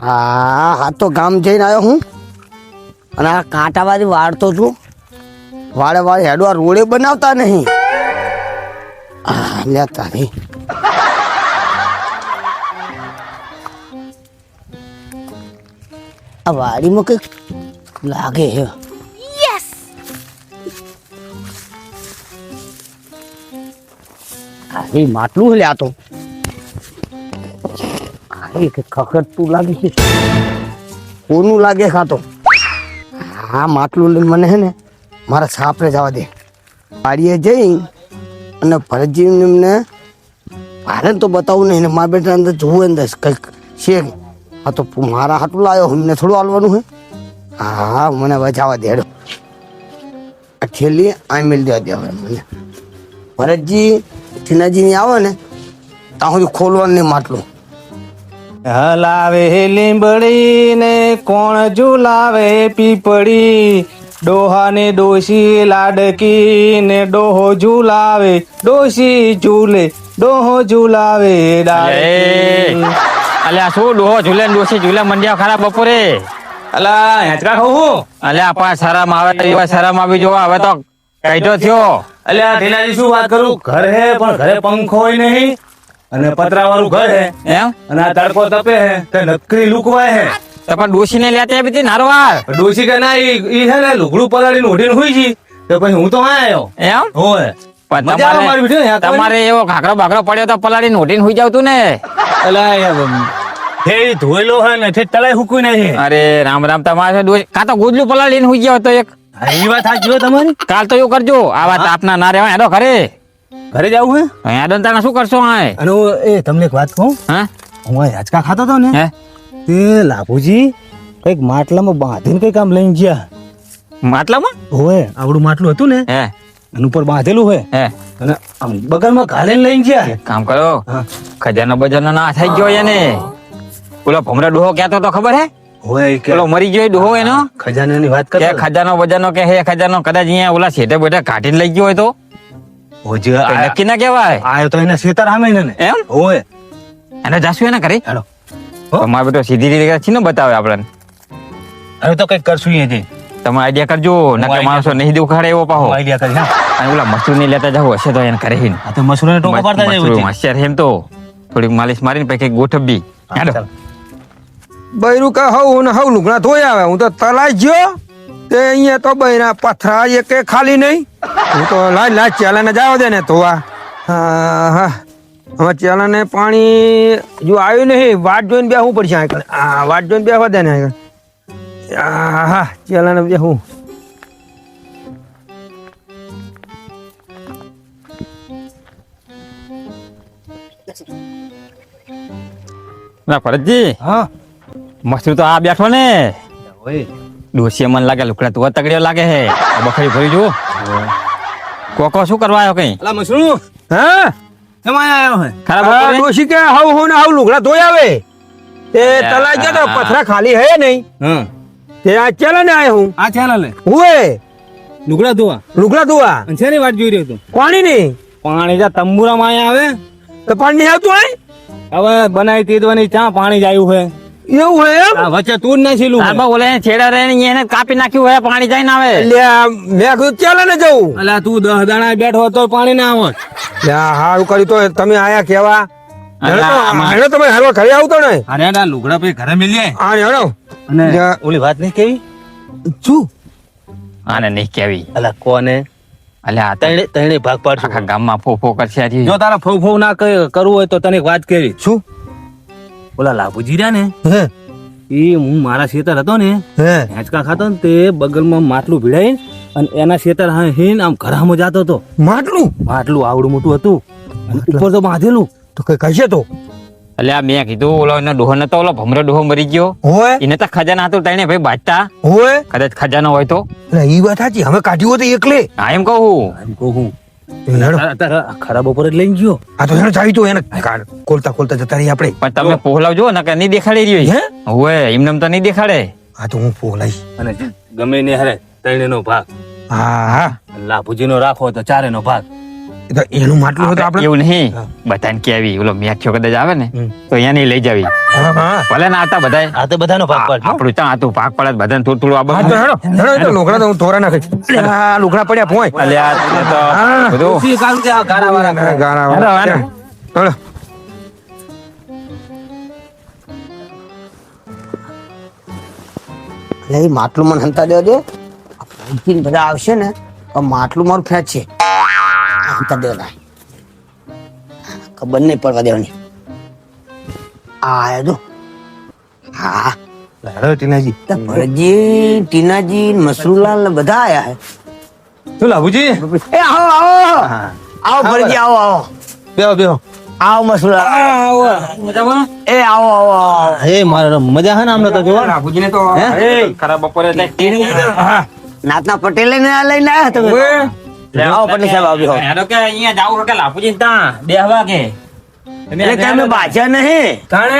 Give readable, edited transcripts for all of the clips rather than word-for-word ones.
હા તો ગામ જઈને આવ્યો હું અને આ કાંટાવાળી વાળતો છું. વાળે હેડો આ રોડે બનાવતા નહીં. લેતા નહીં. આ વાડીમાં કંઈક લાગે છે. એ માટલું લે આ તો ખખડતું લાગે છે. કોનું લાગે ખાતો? હા માટલું લઈને મને હે ને મારા છાપરે જવા દે. વાડીએ જઈ અને ભરતજીને ભારે તો બતાવું નહીં ને મારા બેટા અંદર જોવું અંદર કંઈક છે. હા તો મારા હાટું લાવ્યો અમને થોડું હાલવાનું હે. હા મને બચાવવા દે. આ છેલ્લી આ મેળ દેવા દે હવે મને. ભરતજી ટીનાજી આવે ને ત્યાં સુધી ખોલવાનું નહીં માટલું. હલાવે લીંબડી ને કોણ ઝુલાવે પીપળી, ડોહા ને ડોશી લાડકી ને ડોહો ઝુલાવે, ડોશી ઝૂલે ડોહો ઝુલાવે ડાળકી. અલ્યા શું ડોહો ઝૂલે ડોશી ઝૂલે મંડ્યા ખરા બપોરે? અલા હેચકા ખાવું? અલ્યા આપા શરમ આવે શરમ આવી જોવા હવે તો કાઢ્યો થયો. અલ્યા ઢીલાજી શું વાત કરું, ઘર હે પણ ઘરે પંખો હોય નહીં અને પતરા વાળું ઘર હે એમ અને આ તડકો તપે હે તે નકરી લુકવાય હે. તો પણ ડોશી ને લેતા આવી નારવાર ડોશી કે ના ઈ હે ને લુગડું પલાળીને ઉઠીને હુઈ જી તો પછી હું તો આયો એમ હોય. પણ મજા આવે મારી બેટી ને. તમારે એવો ઘાઘરો બાઘરો પડ્યો તો પલાળી નોટીને હુઈ જાવ તું ને. અલા હે ધોયેલો હે ને તે તળાઈ હુકુઈ નહીં. અરે રામ રામ તમારે કાં તો ગોદલું પલાળીને હુઈ જાવ તો એક. એ વાત સાચી હો તમારી. કાલ તો એવું કરજો આવા તાપના ના રહેવાય. હેડો ઘરે ઘરે જાવું હે હેડો તારા શું કરશો? હા અને એ તમને એક વાત કહું, હા હું યાચકા ખાતો હતો ને હે તે લાભુજી કઈક માટલામાં બાંધીને કઈક આમ લઈને ગયા. માટલામાં હોય આવડું માટલું હતું ને હે એનું ઉપર બાંધેલું હોય હે અને આમ બગલમાં ઘાલીને લઈને ગયા. કામ કરો હા. ખજાનો બજાનો ના થઈ ગયો એને. પેલો ભમરા ડોહો કહેતો તો ખબર હે? હોય કે પેલો મરી ગયો ડોહો એનો ખજાનાની વાત કે કરતા ખજાનો બજાનો કે હે ખજાનો કદાચ અહીંયા ઓલા છેટે બેઠા કાઢીને લઈ ગયો હોય તો હોજે કઈ નક્કી ના કહેવાય. આયો તો એના શેતર સામે ને એમ હોય. એને જાશું એને કરી હેડો તમારે બેટો સીધી રીતે છે ને બતાવે આપણને. હવે તો કઈક કરશું એ તમે આઈડિયા કરજો નકર માણસો નહીં દુખાડે એવો પાહો. આઈડિયા કરી હા. અને ઓલા મસૂર ની લેતા જાવ હશે તો એને કરે આ તો મસૂરને ટોકો પાડતા જાય મસૂર હોશિયાર એમ તો થોડીક માલિશ મારીને પછી ગોઠવવી. હેડો બૈરું કે હવ ને હવ લુગડા ધોઈ આવે. હું તો તલાઈ ગયો તે અહીંયા તો બૈરા પથરા એક ખાલી નહીં. હું તો લાય ચેલાને જાવ દે ને ધોવા. હા હવે ચેલાને પાણી જો આવ્યું નહીં વાટ જોઈને બેહવું પડશે આગળ. હા વાટ જોઈને બેહવા દે ને આગળ. હા ચેલાને બેહવું. ના ભરતજી હા મસ્તી તો આ બેઠો ને હોય ડોશીએ મને લાગે લુકડા તું તગડ્યો લાગે હે. આ બખરી ભરી જો કોકો શું કરવા આવ્યો કઈ? અલા મસરૂ હા કેમાં આવ્યો હે? ખરાબ આ બપોરે? ડોશી કે હવ ને હવ લુગડા ધોઈ આવે તે તલાઈ ગયો તો પથરા ખાલી હે નહીં હા તે આ ચેલાને આવ્યો હું. આ ચાલે લે હુએ લુગડા ધોવા લુગડા ધોવા અને શેની વાત જોઈ રહ્યો તું? પાણી નહીં પાણી જા તંબુરામાં આયા આવે તો પાણી નહીં આવતું હોય હવે બનાવી દીધવાની ચા પાણી જ આવ્યું હે. એવું હોય એમ. આ વચ્ચે તું જ નથી લું. તારમાં ઓલે છેડા રહે ને એને કાપી નાખ્યું હોય પાણી જઈને આવે. લ્યા મેં કીધું ચાલે ને જવું. અલા તું 10 દાણા બેઠો તો પાણી ના આવત. લ્યા હારું કર્યું તો તમે આયા કેવા. આમાં- હેડો તમે હારો ઘરે આવતો ને. અરે ના લુગડા પછી ઘરે મિલીએ હા હેડો. અને લ્યા, ઓલી વાત નહીં કેવી શું આને નહીં કેવી. અલા કોને અલ્યા આ તો તણે ભાગ પાડશું. આખા ગામમાં ફોફો કરશે આજે. જો તારા ફૌ ફૌ ના કરવું હોય તો તને એક વાત કેવી. શું ઓલા લાભુજી રહ્યા ને હે એ હું મારા શેતર હતો ને હે હેંચકા ખાતો ને તે બગલમાં માટલું ભીડાઈ અને એના શેતર હીન આમ ઘરામાં જાતો હતો. માટલું માટલું આવડું મોટું હતું અને ઉપર તો બાંધેલું. તો કઈ કહેશે તો અલ્યા મેં કીધું ઓલો એનો ડોહો નતો ઓલો ભમરો ડોહો મરી ગયો હોય એને તો ખજાના હતું તને ભાઈ બાજતા હોય કદાચ ખજાનો હોય તો. એટલે ઈ વાત સાચી અમે કાઢ્યું હોય તો એકલે. હા એમ કહું. એમ કહું હું હેડો તારા ખરાબ ઉપર જ લઈને ગયો. આ તો હેડો ચાવી તો એને ખોલતા ખોલતા જતા રહી આપણે. પણ તમે પોહલાવજો ને કે નહીં દેખાડી રહ્યો હે હોય એમને તો નહીં દેખાડે. આ તો હું ફોલાઈશ. અને ગમે ને હરે ત્રણેયનો ભાગ હા હા લાભુજી નો રાખો તો ચારેનો ભાગ. એ તો એનું માટલું હોય તો આપણે એવું નહીં બધાને કેવી ઓલો મેખ્યો કદાચ આવે ને તો અહીંયા નહીં લઈ જાવી હા, હા. ભલે ના હતા બધા આ તો બધાનો ભાગ પાડ આપણું ત્યાં હતું ભાગ પડે બધાને થોડું થોડું હા, તો આ હેડો, હેડો, એ તો લોકડા તો હું તોરા નાખીશ. આ લોકડા પડ્યા પોય. અલ્યા આ તો હા. બધું ગારાવાળા. હેડો, હેડો. હેડો. એટલે એ માટલું મને હંતા દેવા દે અહીંથી બધા આવશે ને તો માટલું મારું ફેંચ છે હંતા દેવા ખબર નહીં પડવા દેવાની આ આયા જો હા હેડો ટીનાજી તો ભરતજી ટીનાજી મસરૂલાલ ને બધા આયા હે શું લાભુજી એ આવો આવો આવો ભરતજી આવો આવો બેહો બેહો આવો મસરૂલાલ એ આવો આવો આવો હે મારા મજા હે ને આમને તો જોવા બાપુજીને તો ખરાબ બપોરે હા. નાતના પટેલે ને લઈને આયા તમે ઓએ. આવો પટેલ સાહેબ આવ્યો હેડો કે અહીંયા જાવું કે લાપુજી ત્યાં બેહવા કે એટલે તમે બાચ્યા નહીં તાણે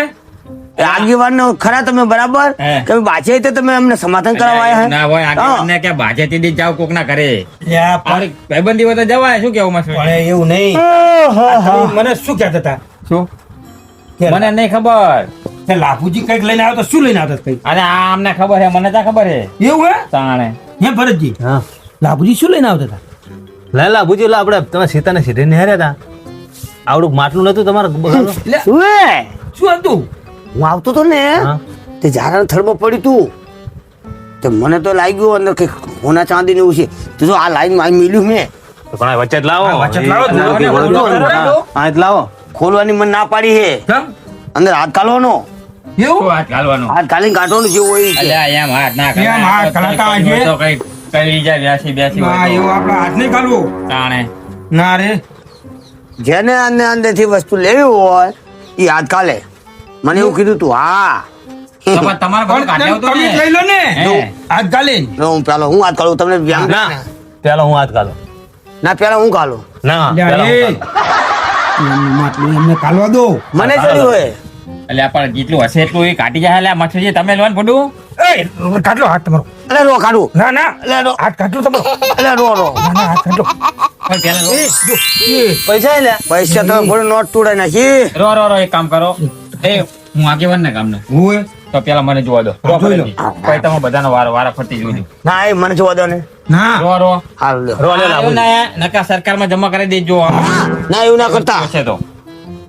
આગેવાન ખરા તમે બરાબર હે. તમે બાચ્યા તો તમે અમને સમાધાન કરવા આવ્યા ના હોય આગળ કે ભાજે તીધી જાવ કોક ના કરે લ્યા, તારી ભાઈબંધી હોય તો જવાય શું કેવું મસ્ત પણ એવું નહીં મને શું કહેતા હતા શું કે મને નહીં ખબર કે લાભુજી કઈક લઈને આવ્યો તો શું લઈને આવતા કઈક અને આ અમને ખબર હે મને તો ખબર હે એવું હે તાણે હે ભરતજી હા લાભુજી શું લઈને આવતા હતા લે લાભુજી લા આપણે તમે સીતાને સીધે નિહાર્યા હતા આવડું માટલું નતું તમારે બગાડો એટલે શું હે? શું હતું હું આવતો તો ને હા. તે ઝાડા થડમાં પડ્યું તું તે મને તો લાગ્યું અંદર કે સોના ચાંદી ને એવું છે તો જો આ લાઈન માં મિલ્યું મેં તો પણ આ વચ્ચે જ લાવો હા, વચ્ચે જ લાવો. હા જ લાવો ખોલવાની મને ના પાડી છે કેમ અંદર હાથ કાઢવાનો એવું હાથ ઘાલવાનું હાથ કાઢીને કાઢવાનું જેવું હોય છે અલ્યા એમ હાથ ના એમ હાથ કલાતા હોય છે. તો કઈ કઈ જાય બેસી બેસી ના હોય એવું આપણે હાથ નહીં કાઢવું તો તાણે ના રે જેને અંદર થી વસ્તુ લેવી હોય એ હાથ કાઢે મને એવું કીધું તું હા તો પણ તમારે બધું કાઢી આવતું તમે ને. લઈ લો ને હે. હાથ ગાલી હું પેલો હું હાથ કાઢું તમને વ્યાયામ ના પેલો હું હાથ કાઢો ના પેલા હું કાઢું ના પેલો હું કાઢું. માટલું એમને કાઢવા દો મને ચડ્યું હોય અલ્યા પણ જેટલું હશે એટલું એ કાઢી જાય અલ્યા મચ્છરજી તમે લોન પડું એ કાઢલો હાથ તમારો અરે રો કાઢું ના ના અલે રો હાથ કાઢલો તમારો અલે રો રો ના ના હાથ કાઢલો પણ પેલા એ જો એ પૈસા લે પૈસા તમે થોડી નોટ તોડાઈ નાખી રો રો રો એક કામ કરો એ હું આગેવાન ને કામ હોય તો પેલા મને જોવા દો રો જોઈ લો. ફરીથી. પછી તમે બધાનો વારા ફરતી જોજો ના એ મને જોવા દો ને ના રો રો હાલ લ્યો. રો લે એવું લાભુજી ના નકા સરકારમાં જમા કરી દેજો ના એવું ના કરતા છે તો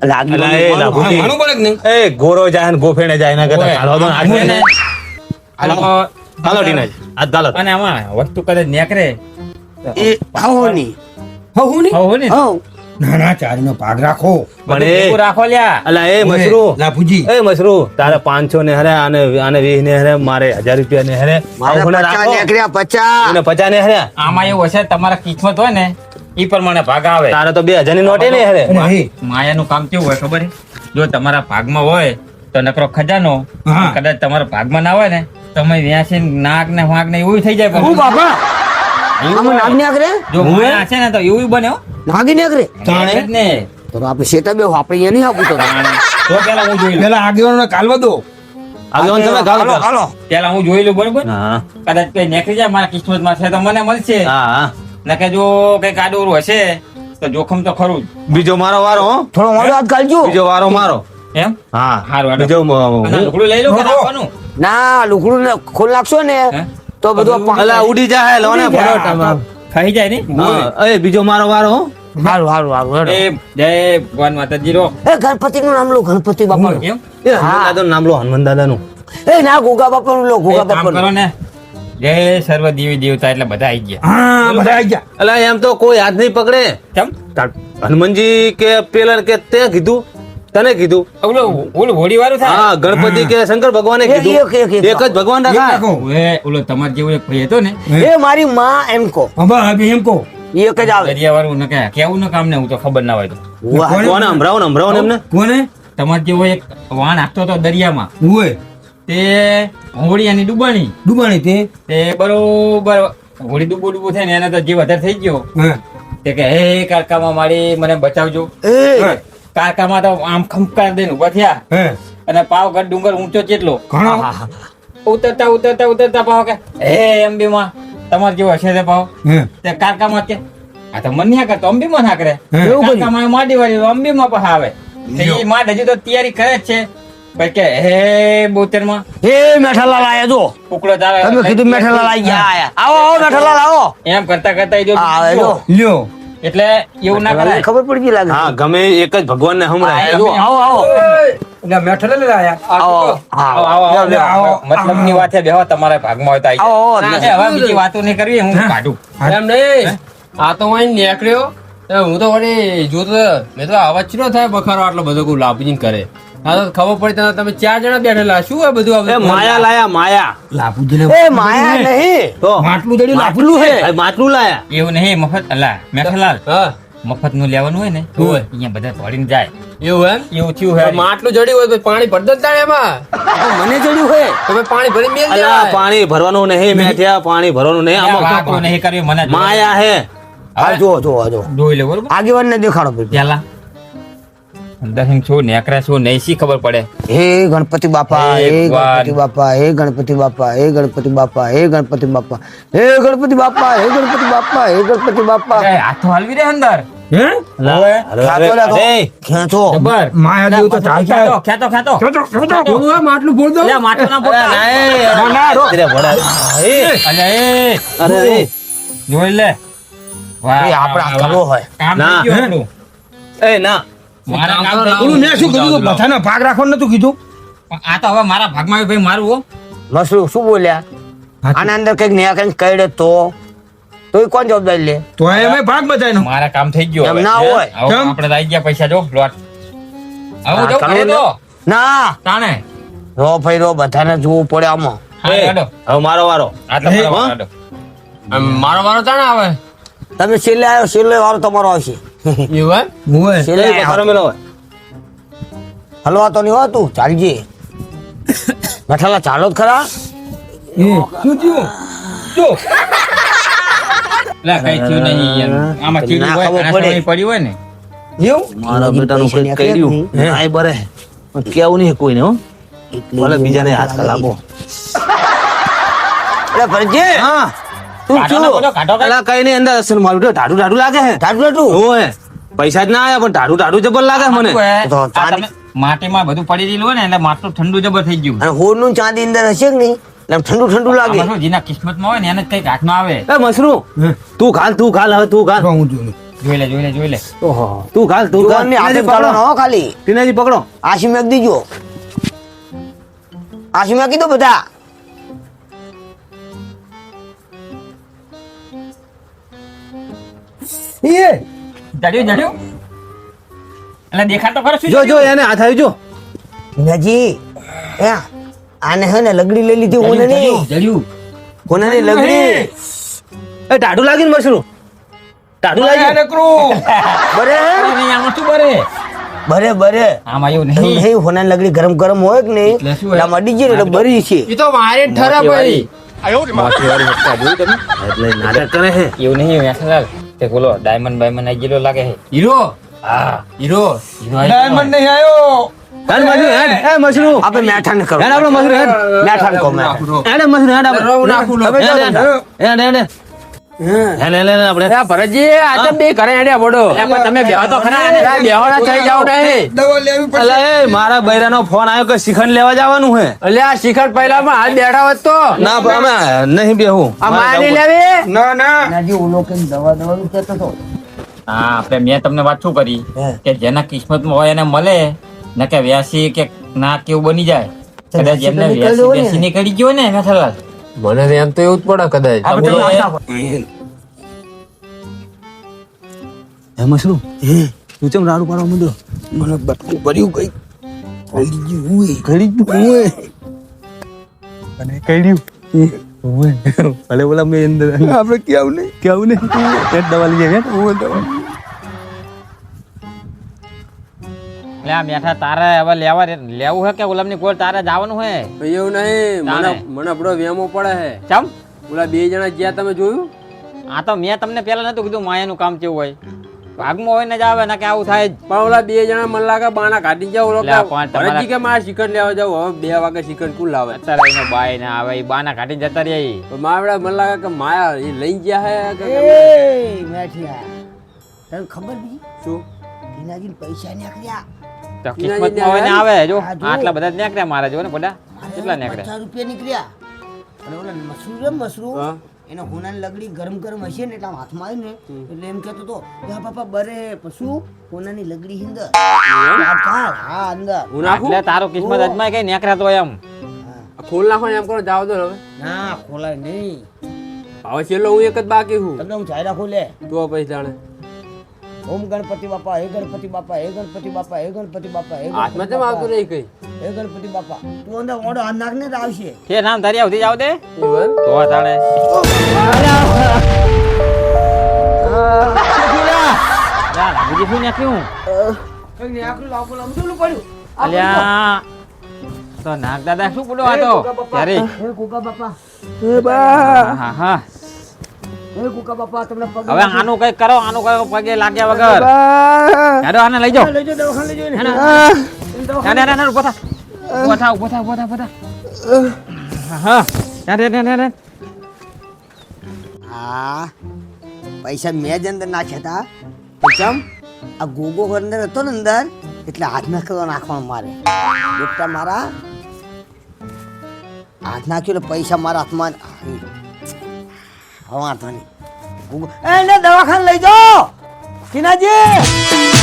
લાગી અલા, એ મને લાભુ. હા, માનું પડે કે નહીં એ ગોરો જાય ને ગોફેણે જાય એના કરતા કાઢો તો હાથ અને ને. હાલો ટીનાજી હાથ ગાલો અને આમાં વસ્તુ કદાચ નેકરે એ આવો ની હું નહીં હો ને આવો ના ના ચારીનો ભાગ રાખો પણ બધું ભેગું એ રાખો લ્યા અલા એ મસરૂ લાભુજી એ મસરૂ તારે 500 ને હરે આને 20 ને હરે મારે 1000 રૂપિયા ને હરે મારે આવું 50 રાખો. નીકળ્યા 50 એને 50 ને હરે આમાં એવું હશે તમારા કિસ્મત હોય ને ઈ પ્રમાણે ભાગ આવે તારે તો 2000 ની નોટે ને હરે અરે હે માયાનું કામ કેવું હોય ખબર છે? જો તમારા ભાગમાં હોય તો નકરો ખજાનો હા. કદાચ તમારા ભાગમાં ના હોય ને તમે વ્યાસી નાક ને વાંક ને એવું થઈ જાય હું પાછું. બાપા એવું આમાં નાગ હોય. નીકળે જો માયા છે ને તો એવું બને હો. નાગી નીકળે એટલે જ ને તો આપણે શેટા બે આપણે અહીંયા નહીં આપું તો તો પેલા હું જોઈ લઉં પેલા આગેવાનો કાલવા દો આગળ તમે ગાલો હાલો હાલો પેલા હું જોઈ લઉં બરોબર હા કદાચ કઈ નીકળી જાય મારા કિસ્મત માં છે તો મને મળશે હા હા નકે જો કઈ કાડોરું હશે તો જોખમ તો ખરું જ. બીજો મારો વારો હો થોડો મોડો હાથ કાઢજો બીજો વારો મારો એમ હા હારું, હાલો. બીજો અને આ લુગડું લઈ લો કે રાખવાનું? ના લુકડું ને ખોલ નાખશો ને હે? તો બધું અલા ઉડી જાય લો ને ઉડી જાય. ફટાફટ. ખાઈ જાય ને હા એ બીજો મારો વારો હો હારું હારું હારું હેડો. એ જય ભગવાન માતાજી રો એ ગણપતિ નું નામ લો ગણપતિ બાપા એમ એ હનુમાન દાદાનું નામ લો હનુમાન દાદાનું એ ના ગોગા બાપા નું લો એક ગોગા કામ બાપા કરો ને જય સર્વ દેવી દેવતા એટલે બધા આવી ગયા હા બધા આવી ગયા અલા એમ તો કોઈ હાથ નહીં પકડે કેમ હનુમાનજી કે પેલા કે તે કીધું તને કીધું ઓલું હોળી વાળું થાય હા ગણપતિ કે શંકર ભગવાને એક, કીધું એક, એક. એક જ ભગવાન એક રાખાય રાખો. ઓએ, ઓલો તમાર જેવો એક ભાઈ હતો ને એ મારી માં એમ કો હવે હવે એમ કહો ઈ એક જ આવે દરિયા વાળું ને કેવું ન કામ ને હું તો ખબર ના હોય તો વાહ. કોને સંભળાવો ને સંભળાવો ને એમને કોને તમાર જેવો એક વાણ હાંકતો હતો દરિયામાં હોય તે હોળીયાની ડૂબાણી ડૂબાણી તે તે બરોબર હોળી ડૂબો થાય ને એને તો જે વધારે થઈ ગયો હા તે કે હે કારકામાં મારી મને બચાવજો એ કારકામાં તો આમ ખમકાર દઈને ઉભા થયા હે અને પાવગઢ ડુંગર ઊંચો કેટલો ઘણો ઉતરતા ઉતરતા ઉતરતા પાવ કે હે અંબીમાં તમાર જેવો હશે તે પાવ હે તે કારકામાં કે આ તો મન ના કરતો અંબીમાં ના કરે એવું કર્યું? કાકા માડી વાળી અંબીમાં પણ આવે તો ઈ માં હજુ તો તૈયારી કરે જ છે પછી કે હે 72 માં એ મેઠાલાલ આયા જો ઉકળો ચાલે તમે કીધું મેઠાલાલ આઈ ગયા આયા આવો આવો મેઠાલાલ આવો એમ કરતા કરતા ઈ જો આવે જો લ્યો એટલે એવું ના કરાય ખબર પડી ગઈ લાગે હા ગમે એક જ ભગવાનને હમણાં જો આવો આવો એટલે મેઠલે લે આયા આવો આવો આવો આવો મતલબની વાત છે બેહો તમારા ભાગમાં હોય તો આઈ આવો, આવો. જાય. હવે બીજી વાતો નહીં કરવી હું કાઢું એમ નહીં આ તો અહીં નીકળ્યો હું તો વળી જોતો મેં તો અવાજ ચીનો થાય બખારો આટલો બધો કોઈ લાભજીન કરે આ તો ખબર પડી તમે 4 જણા બેઠેલા શું આ બધું આ એ બધું? માયા લાયા માયા એ માયા નહીં તો માટલું જડ્યું લાપલું હે આ માટલું લાયા એવું નહીં મફત અલા મેઠાલાલ હા મફત નું લેવાનું હોય ને હોય. અહીંયા બધા દોડીને જાય એવું એમ એવું થયું તો હે માટલું જડ્યું હોય તો પાણી ભરતો જ તાણે એમાં મને જડ્યું હે તમે પાણી ભરી મેલ અલા દેવાય. પાણી ભરવાનું નહીં મેઠિયા પાણી ભરવાનું નહીં આ આમાં વાતો નહીં કરવી મને જ. માયા હે આ જો જો આ જો જોઈ લે બરોબર આગેવાન ને દેખાડો ભાઈ પેલા અંદર શું નેકરા શું નહીં શી ખબર પડે હે ગણપતિ બાપા હે હે ભગવાન. ગણપતિ બાપા હે ગણપતિ બાપા હે ગણપતિ બાપા હે ગણપતિ બાપા હે ગણપતિ બાપા હે ગણપતિ બાપા હે ગણપતિ બાપા એ હાથો હલવી રે અંદર હે હવે ખેંચો લે તો. એ, ખેંચો જબર માયા જેવું તો ચાલશે. ખેંચો ખેંચો એવું હોય, માટલું ફોડ દો. લે માટલું ના ફોડતા. અરે ભડા. એ, અલ્યા એ અરે એ. જોઈ લે વાહ એ આપણા કલો હોય કામ ના. થઈ ગયું આપણું. એ ના મારા કામ થઈ ઓલું ગયું. મેં શું કીધું બધાનો ભાગ રાખવાનું નતું કીધું પણ આ તો હવે મારા ભાગમાં આવ્યું ભાઈ મારું હો. મસરું શું બોલ્યા આના અંદર કઈક ન્યા કઈક કઈડે તો કોણ જવાબદારી લે તો એમે ભાગ બધાનો મારા કામ થઈ ગયું એમ હવે. ના હોય. હવે કેમ? આપણે તો આઈ ગયા પૈસા જો પ્લોટ હવે આ જો કલો ઘરે લે. તો ના તાણે રો ભાઈ રો બધાને જોવું પડે આમાં હા, એ, હેડો. હવે મારો વારો આ તો મારો હા? હેડો. આમ મારો વારો તાણે આવે તમે છેલ્લે આવ્યો છેલ્લે વારો તમારો આવશે એવું એમ હોય છેલ્લે એ, આવ્યો. પથારો મેલો હોય. હલવા તો નહીં હોય તું ચાલજે બેઠેલા ચાલો જ ખરા એ શું થયું જો લે કઈ થયું નહીં યાર. આમાં ચીડું ના હોય ખબર ઘણા પડે. સમય પડ્યું હોય ને એવું મારા બેટાનું પૈસા કંઈક નીકળ્યા જ કર્યું. નહીં. આય બરે પણ કેવું નહીં કોઈને હો ભલે બીજાને હાથ કલાબો અરે ભરજે હા તું કાઢો શું ને બધો, કાઢો કઈ. અલા કઈ નહીં અંદર અસલ મારું તો ટાઢું ટાઢું લાગે હે ટાટું ટાટું ઓય પૈસા જ ના આયા પણ ટાઢું ટાઢું જબર લાગે મને શું હે? તો આ ચાંદી- તમે માટીમાં બધું પડી રહેલું હોય ને એટલે માટલું ઠંડુ જબર થઈ ગયું અને હોરનું ચાંદી અંદર હશે કે નહીં એટલે આમ ઠંડુ ઠંડુ લાગે આમાં શું જેના કિસ્મતમાં હોય ને એને જ કઈક હાથમાં આવે એ મસરૂ તું ખાલ હવે તું ખાલ હું જોઉં જોઈ લે ઓહો તું ખાલ જુવાનની હાથે ટીનાજી પાડો પકડો હો ખાલી ટીનાજી પકડો આશી મેક દીજો આશી મેક કીધો બધા એ જડ્યું એટલે દેખાતો ખરો શું જો જો એને હાથ આવી જો નજી એ આને હે ને લગડી લઈ લીધી કોને નહીં જડ્યું કોને નહીં લગડી એ ટાઢું લાગી ને મસરૂ ટાઢું લાગી નકરું બરે નહીં આમાં શું બરે બરે બરે આમાં એવું નહીં નહીં નહીં હોના લગડી ગરમ ગરમ હોય કે નહીં એટલે શું હોય? એટલે મડી જાય ને એટલે બરી છે એ તો મારે જ ઠરે ભાઈ એટલે નાટક કરે હે એવું નહીં મેઠાલાલ તે બોલો ડાયમંડ બાયમંડ આઈ ગયેલો લાગે છે હીરો હા હીરો હીરો આઈ ડાયમંડ નહીં આવ્યો હેડ મસરૂ હેડ એ મસરૂ આપણે મેઠાને કરો હેડ આપણો મસરૂ હેડ મેઠાને કહો મેઠાને. હેડ મસરૂ હેડ આપણે રવ નાખું લો. હેડ હેડ આપણે એ ભરતજી આ તો બે ઘરે હેડ્યા પડો પણ તમે બેહો તો ખરા ને. બેહો ના થઈ જાવ નહીં દવા લેવી પડશે અલા એ મારા બૈરાનો ફોન આવ્યો કે શિખંડ લેવા જવાનું હે એટલે આ શિખર પહેલા માં હાલ બેઠા હોત તો ના અમે નહીં બેહું આ માયા નહીં લેવી ના ના નાજી ઓલો કેમ દવા દવાનું કહેતો હતો હા આપણે મેં તમને વાત શું કરી હે. કે જેના કિસ્મતમાં હોય એને મળે ન કે વ્યાસી કે ના કેવું બની જાય કદાચ એમને વ્યાસી તો નીકળ્યો વ્યાસી ને. નીકળી ગયો ને મેઠાલાલ મને તો એમ તો એવું જ પડે કદાચ આપણે બોલો, તો નાખો. હે મસરૂ તું ચમ રાડું પાડવા માંડ્યો મને બટકું ભર્યું કઈ ઘડી ગયું હોય ઘડી ગયું હોય અને કઈડ્યું ભલે બોલા મેં અંદર આપણે કેવું નહીં એ દવા લઈ જાય હું દવા એટલે આ મેઠા તારે હવે લેવું હે કે ગુલામની કોલ તારે જવાનું હે એવું નહીં મને તાણે. મને બડો વેમો પડે હે ચમ ઓલા બે જણા જ્યાં તમે જોયું આ તો મેં તમને પેલા નતું કીધું માયાનું કામ કેવું હોય ભાગમાં હોય ને જ આવે ને કે આવું થાય જ પણ ઓલા બે જણા મને લાગે બાના કાઢી જાવ ઓલો લે, પણ તમારા- ભરતજી કે મારે શિખર લેવા જાવ હવે 2 વાગે શિખર કુલ લાવે અત્યારે એનો બાય ને આવે એ બાના કાઢીને જતા રહી તો માવડા મને લાગે કે માયા એ લઈ ગયા હે કે એ મેઠિયા તને ખબર બી શું ટીનાજી પૈસા નીકળ્યા તો કિસ્મતમાં હોય ને આવે જો હા, જો. આટલા બધા જ નીકળ્યા મારે જો ને બધા કેટલા નીકળ્યા 50 રૂપિયા નીકળ્યા અને ઓલા મશરૂમ છે ને મશરૂમ હા. એને હોનાની લગડી ગરમ ગરમ હશે ને એટલે આમ હાથમાં આવી ને એટલે એમ કહેતો તો કે હા પાપા બરે પશુ હોનાની લગડી અંદર હા અંદર હું નાખું એટલે તારો કિસ્મત અજમાય કઈ નીકળ્યા તો એમ હા. આ ખોલ નાખો ને એમ કરો જાવ દો હવે ના ખોલાય નહીં હવે છેલ્લો હું એક જ બાકી છું તમને હું જાયરા ખોલે તો પછી જાણે ઓમ ગણપતિ બાપા હે ગણપતિ બાપા હે ગણપતિ બાપા હે ગણપતિ બાપા હે હાથમાં ગણપતિ તેમ આવતું બાપા નહીં કઈ હે ગણપતિ બાપા તું અંદર ઓડો હાથ નાખ ને તો આવશે કે નામ તારી આવતી જાવ દે એવું એમ? તો તાણે જા બીજી શું નાખ્યું કઈ આખું લાવો લાવો શું પડ્યું અલ્યા તો નાગ દાદા શું પડ્યો આ તો ત્યારે હે કુકા બાપા હા હા હે કુકા બાપા તમને પગ હવે આનું કઈ કરો આનું કઈ પગે લાગ્યા વગર હેડો આને લઈ જાઓ લઈ જાઓ દવાખાને લઈ જાઓ ને ના ના ના ઉભો થા ઉભો થા હા ના હા પૈસા મેં જ અંદર નાખ્યા હતા ચમ આ ગોગો અંદર હતો ને અંદર એટલે હાથ નાખવાનો મારે બેટા મારા હાથ નાખ્યો એટલે પૈસા મારા હાથમાં હવે વાંધો નહીં ગોગો એને દવાખાને લઈ જાઓ ટીનાજી